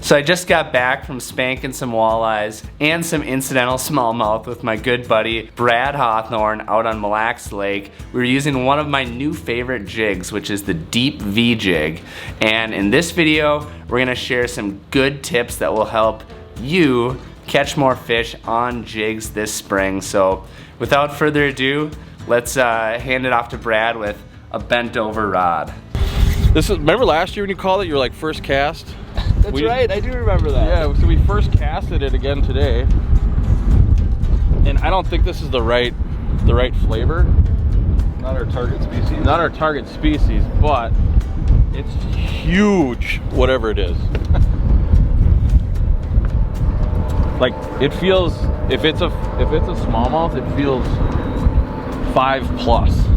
So I just got back from spanking some walleyes and some incidental smallmouth with my good buddy Brad Hawthorne out on Mille Lacs Lake. We were using one of my new favorite jigs, which is the deep V Jig. And in this video, we're gonna share some good tips that will help you catch more fish on jigs this spring. So without further ado, let's hand it off to Brad with a bent over rod. Remember last year when you called it, you were like first cast? That's right, I do remember that. Yeah, so we first casted it again today. And I don't think this is the right flavor. Not our target species. Not our target species, but it's huge, whatever it is. Like it feels, if it's a smallmouth, it feels 5+.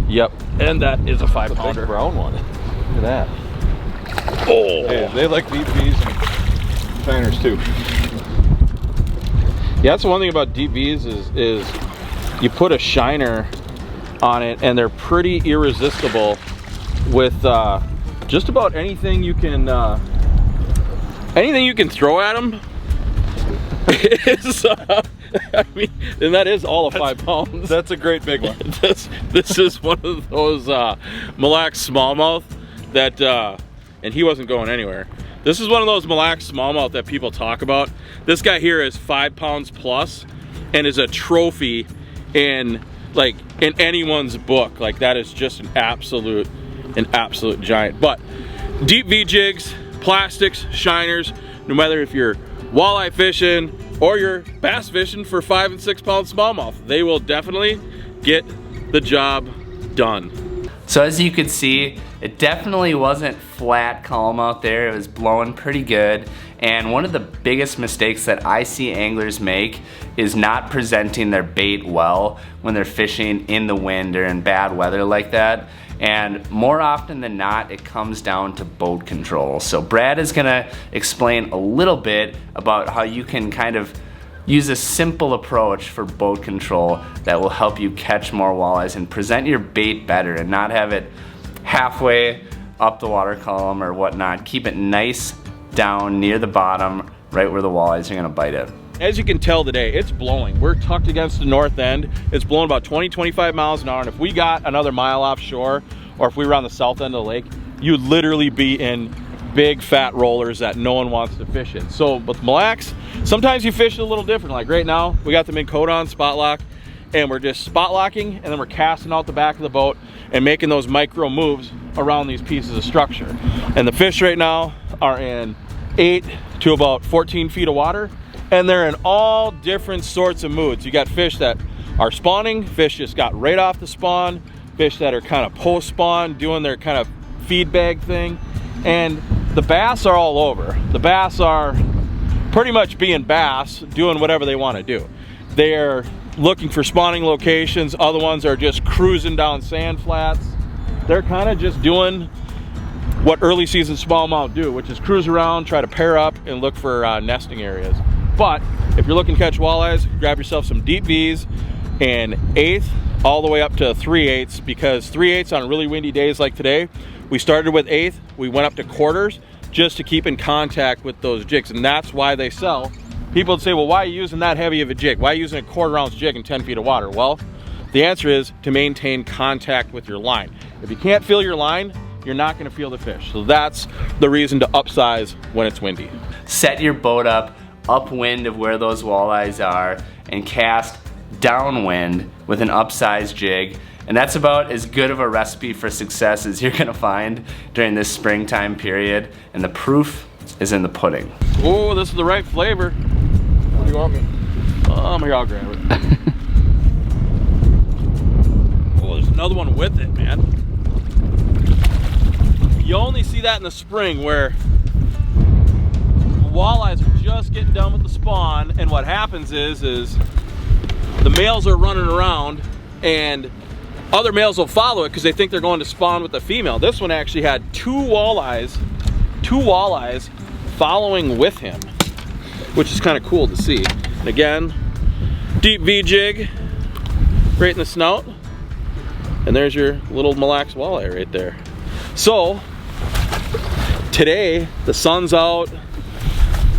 Yep, and that is a 5-pounder. Brown one. Look at that. Oh, hey, they like deep V's and shiners too. Yeah, that's the one thing about deep V's is you put a shiner on it and they're pretty irresistible with just about anything you can throw at them. I mean, and that is all of 5 pounds. That's a great big one. This is one of those Mille Lacs smallmouth that, and he wasn't going anywhere. This is one of those Mille Lacs smallmouth that people talk about. This guy here is 5 pounds plus and is a trophy in anyone's book. Like that is just an absolute giant. But deep V jigs, plastics, shiners, no matter if you're walleye fishing or you're bass fishing for 5 and 6 pound smallmouth, they will definitely get the job done. So as you could see, it definitely wasn't flat calm out there. It was blowing pretty good. And one of the biggest mistakes that I see anglers make is not presenting their bait well when they're fishing in the wind or in bad weather like that. And more often than not, it comes down to boat control. So Brad is gonna explain a little bit about how you can kind of use a simple approach for boat control that will help you catch more walleyes and present your bait better and not have it halfway up the water column or whatnot. Keep it nice down near the bottom, right where the walleyes are gonna bite it. As you can tell today, it's blowing. We're tucked against the north end. It's blowing about 20-25 miles an hour. And if we got another mile offshore, or if we were on the south end of the lake, you'd literally be in big fat rollers that no one wants to fish in. So with Mille Lacs, sometimes you fish it a little different. Like right now, we got the Minn Kota on spot lock, and we're just spot locking, and then we're casting out the back of the boat and making those micro moves around these pieces of structure. And the fish right now are in 8 to about 14 feet of water. And they're in all different sorts of moods. You got fish that are spawning, fish just got right off the spawn, fish that are kind of post-spawn, doing their kind of feed bag thing. And the bass are all over. The bass are pretty much being bass, doing whatever they want to do. They're looking for spawning locations. Other ones are just cruising down sand flats. They're kind of just doing what early season smallmouth do, which is cruise around, try to pair up, and look for nesting areas. But if you're looking to catch walleyes, grab yourself some deep V's and 1/8 all the way up to 3/8, because 3/8 on really windy days like today, we started with 1/8, we went up to quarters just to keep in contact with those jigs. And that's why they sell. People would say, well, why are you using that heavy of a jig? Why are you using a 1/4 ounce jig in 10 feet of water? Well, the answer is to maintain contact with your line. If you can't feel your line, you're not gonna feel the fish. So that's the reason to upsize when it's windy. Set your boat up upwind of where those walleyes are and cast downwind with an upsized jig. And that's about as good of a recipe for success as you're gonna find during this springtime period. And the proof is in the pudding. Oh, this is the right flavor. What do you want me? Here, I'll grab it. Oh, there's another one with it, man. You only see that in the spring where walleyes are just getting done with the spawn, and what happens is the males are running around and other males will follow it because they think they're going to spawn with the female. This one actually had two walleyes following with him, which is kind of cool to see. And again, deep V jig right in the snout, and there's your little Mille Lacs walleye right there. So today the sun's out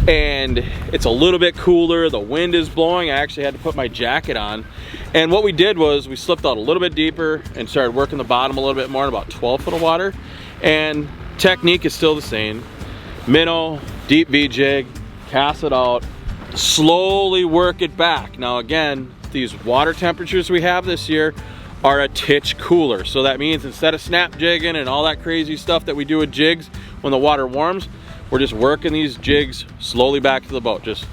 and it's a little bit cooler, the wind is blowing. I actually had to put my jacket on, and what we did was we slipped out a little bit deeper and started working the bottom a little bit more in about 12 foot of water. And technique is still the same: minnow, deep V jig, cast it out, slowly work it back. Now again, these water temperatures we have this year are a titch cooler, so that means instead of snap jigging and all that crazy stuff that we do with jigs when the water warms, we're just working these jigs slowly back to the boat. Just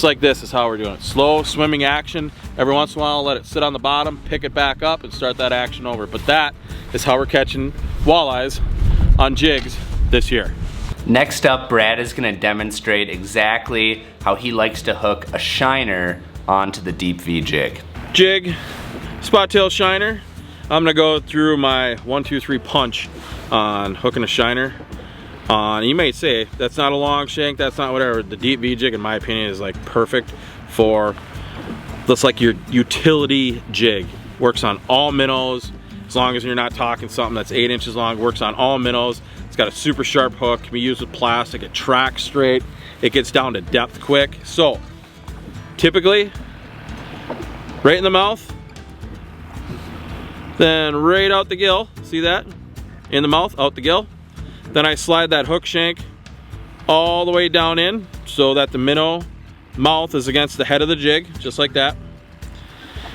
like this is how we're doing it. Slow swimming action. Every once in a while, let it sit on the bottom, pick it back up, and start that action over. But that is how we're catching walleyes on jigs this year. Next up, Brad is gonna demonstrate exactly how he likes to hook a shiner onto the deep V jig. Jig, spot tail shiner. I'm gonna go through my 1, 2, 3 punch on hooking a shiner. You may say, that's not a long shank, that's not whatever. The deep V jig, in my opinion, is like perfect for, that's like your utility jig. Works on all minnows, as long as you're not talking something that's 8 inches long. Works on all minnows. It's got a super sharp hook, can be used with plastic, it tracks straight, it gets down to depth quick. So, typically, right in the mouth, then right out the gill, see that? In the mouth, out the gill. Then I slide that hook shank all the way down in so that the minnow mouth is against the head of the jig, just like that.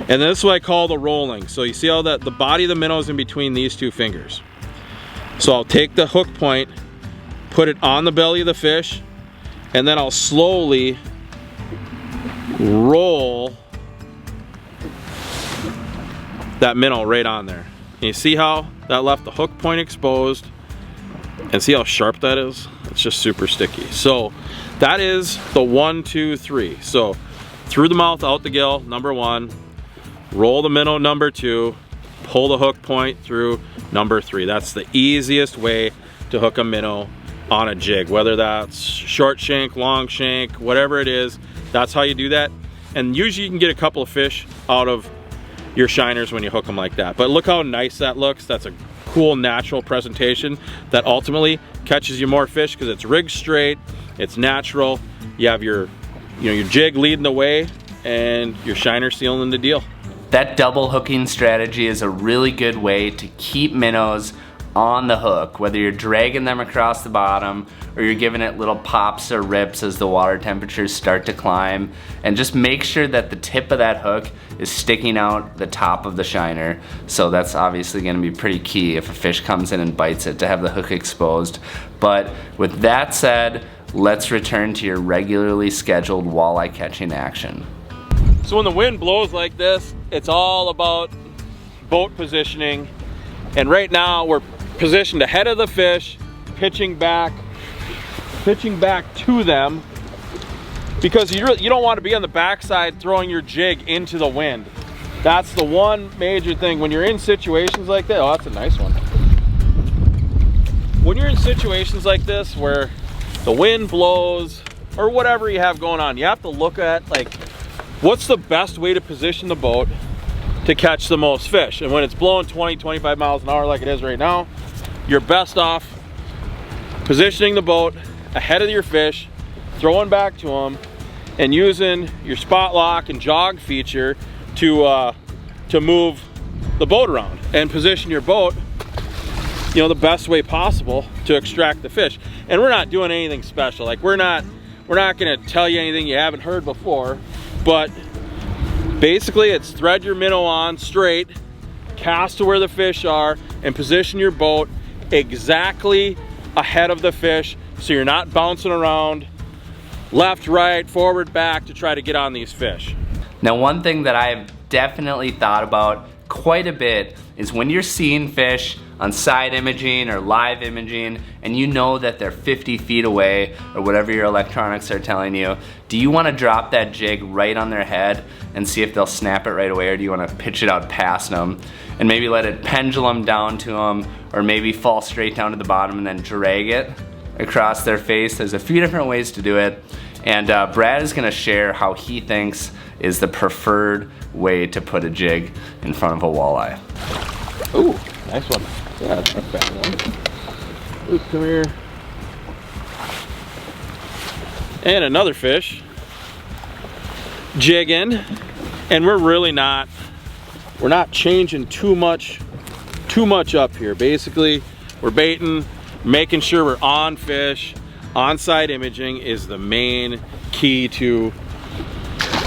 And this is what I call the rolling. So you see how the body of the minnow is in between these two fingers. So I'll take the hook point, put it on the belly of the fish, and then I'll slowly roll that minnow right on there. And you see how that left the hook point exposed, and see how sharp that is? It's just super sticky. So that is the 1, 2, 3. So through the mouth, out the gill, number 1. Roll the minnow, number 2. Pull the hook point through, number 3. That's the easiest way to hook a minnow on a jig. Whether that's short shank, long shank, whatever it is, that's how you do that. And usually you can get a couple of fish out of your shiners when you hook them like that. But look how nice that looks. That's a cool natural presentation that ultimately catches you more fish because it's rigged straight, it's natural. You have your jig leading the way and your shiner sealing the deal. That double hooking strategy is a really good way to keep minnows on the hook, whether you're dragging them across the bottom or you're giving it little pops or rips as the water temperatures start to climb. And just make sure that the tip of that hook is sticking out the top of the shiner. So that's obviously gonna be pretty key if a fish comes in and bites it, to have the hook exposed. But with that said, let's return to your regularly scheduled walleye catching action. So when the wind blows like this, it's all about boat positioning. And right now we're positioned ahead of the fish, pitching back to them, because you don't want to be on the backside throwing your jig into the wind. That's the one major thing when you're in situations like that. Oh, that's a nice one. When you're in situations like this where the wind blows or whatever you have going on, you have to look at like, what's the best way to position the boat to catch the most fish? And when it's blowing 20, 25 miles an hour like it is right now, you're best off positioning the boat ahead of your fish, throwing back to them, and using your spot lock and jog feature to move the boat around and position your boat, the best way possible to extract the fish. And we're not doing anything special. Like we're not gonna tell you anything you haven't heard before, but basically it's thread your minnow on straight, cast to where the fish are, and position your boat exactly ahead of the fish so you're not bouncing around left, right, forward, back to try to get on these fish. Now, one thing that I've definitely thought about quite a bit is when you're seeing fish on side imaging or live imaging and you know that they're 50 feet away or whatever your electronics are telling you, do you want to drop that jig right on their head and see if they'll snap it right away, or do you want to pitch it out past them and maybe let it pendulum down to them, or maybe fall straight down to the bottom and then drag it across their face? There's a few different ways to do it, and Brad is going to share how he thinks is the preferred way to put a jig in front of a walleye. Ooh, nice one. Yeah, that's not bad. Luke, come here. And another fish. Jigging. And we're really not, we're not changing too much up here. Basically, we're baiting, making sure we're on fish. On-site imaging is the main key to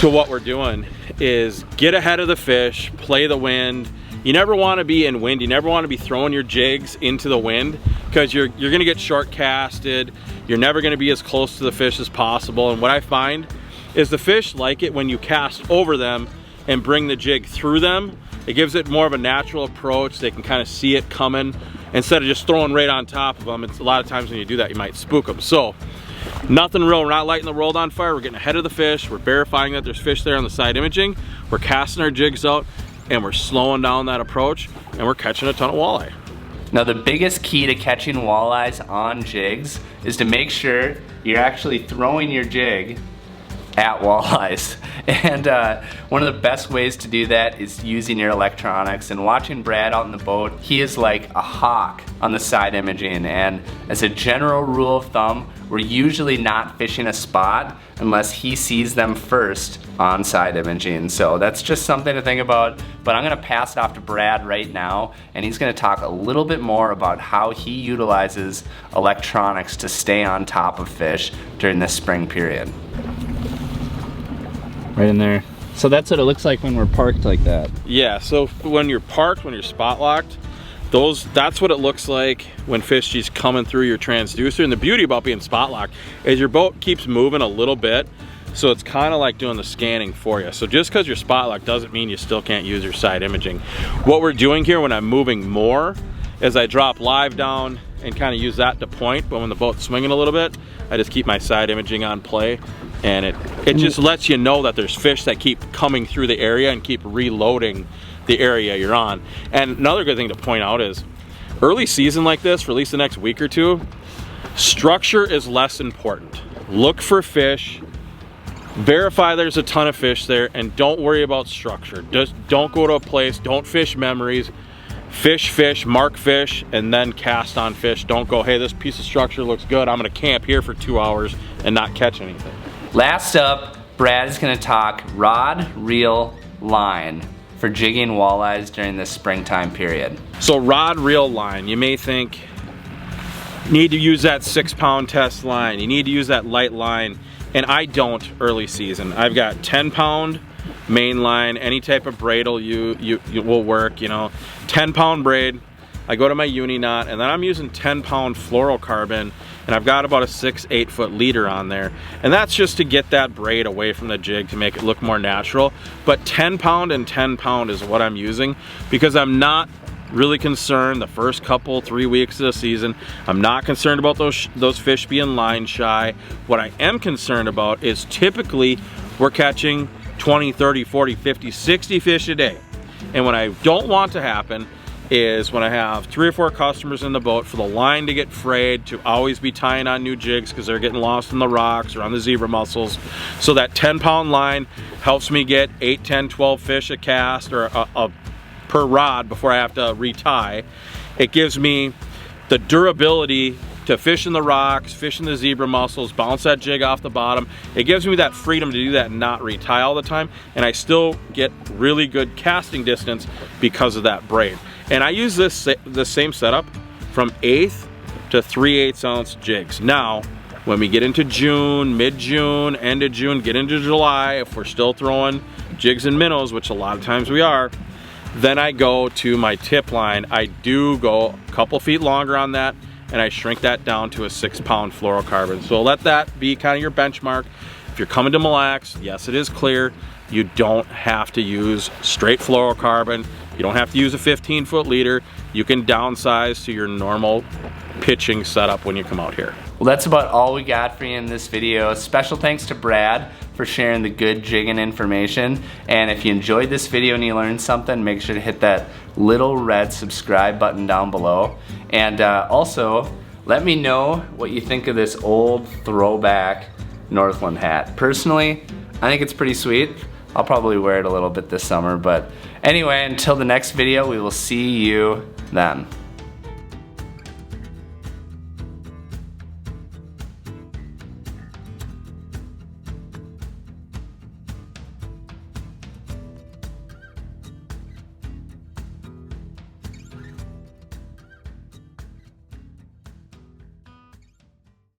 what we're doing, is get ahead of the fish, play the wind. You never want to be in wind. You never want to be throwing your jigs into the wind, because you're going to get short casted. You're never going to be as close to the fish as possible. And what I find is the fish like it when you cast over them and bring the jig through them. It gives it more of a natural approach. They can kind of see it coming instead of just throwing right on top of them. It's a lot of times when you do that, you might spook them. So nothing real. We're not lighting the world on fire. We're getting ahead of the fish. We're verifying that there's fish there on the side imaging. We're casting our jigs out, and we're slowing down that approach, and we're catching a ton of walleye. Now the biggest key to catching walleyes on jigs is to make sure you're actually throwing your jig at walleyes. And one of the best ways to do that is using your electronics. And watching Brad out in the boat, he is like a hawk on the side imaging. And as a general rule of thumb, we're usually not fishing a spot unless he sees them first on side imaging. So that's just something to think about. But I'm gonna pass it off to Brad right now, and he's gonna talk a little bit more about how he utilizes electronics to stay on top of fish during this spring period. Right in there. So that's what it looks like when we're parked like that. Yeah, so when you're parked, when you're spot locked, that's what it looks like when fish is coming through your transducer. And the beauty about being spot locked is your boat keeps moving a little bit, so it's kind of like doing the scanning for you. So just because you're spot locked doesn't mean you still can't use your side imaging. What we're doing here when I'm moving more is I drop live down and kind of use that to point, but when the boat's swinging a little bit, I just keep my side imaging on play, and it just lets you know that there's fish that keep coming through the area and keep reloading the area you're on. And another good thing to point out is early season like this, for at least the next week or two, structure is less important. Look for fish, verify there's a ton of fish there, and don't worry about structure. Just don't go to a place, don't fish memories. Fish, mark fish, and then cast on fish. Don't go, hey, this piece of structure looks good, I'm gonna camp here for 2 hours and not catch anything. Last up, Brad is gonna talk rod, reel, line for jigging walleyes during this springtime period. So rod, reel, line, you may think, you need to use that 6-pound test line, you need to use that light line, and I don't early season. I've got 10-pound main line, any type of braid will work, you know. 10-pound braid, I go to my uni knot, and then I'm using 10-pound fluorocarbon, and I've got about a 6-8 foot leader on there, and that's just to get that braid away from the jig to make it look more natural. But 10-pound and 10-pound is what I'm using, because I'm not really concerned the first couple 3 weeks of the season. I'm not concerned about those fish being line shy. What I am concerned about is typically we're catching 20, 30, 40, 50, 60 fish a day. And what I don't want to happen is when I have 3 or 4 customers in the boat, for the line to get frayed, to always be tying on new jigs because they're getting lost in the rocks or on the zebra mussels. So that 10-pound line helps me get 8, 10, 12 fish a cast or per rod before I have to retie. It gives me the durability to fish in the rocks, fish in the zebra mussels, bounce that jig off the bottom. It gives me that freedom to do that and not retie all the time, and I still get really good casting distance because of that braid. And I use the same setup from 1/8 to 3/8 ounce jigs. Now, when we get into June, mid-June, end of June, get into July, if we're still throwing jigs and minnows, which a lot of times we are, then I go to my tip line. I do go a couple feet longer on that, and I shrink that down to a 6-pound fluorocarbon. So let that be kind of your benchmark. If you're coming to Mille Lacs, yes, it is clear. You don't have to use straight fluorocarbon. You don't have to use a 15-foot leader. You can downsize to your normal pitching setup when you come out here. Well, that's about all we got for you in this video. Special thanks to Brad for sharing the good jigging information. And if you enjoyed this video and you learned something, make sure to hit that little red subscribe button down below. And also, let me know what you think of this old throwback Northland hat. Personally, I think it's pretty sweet. I'll probably wear it a little bit this summer, but anyway, until the next video, we will see you then.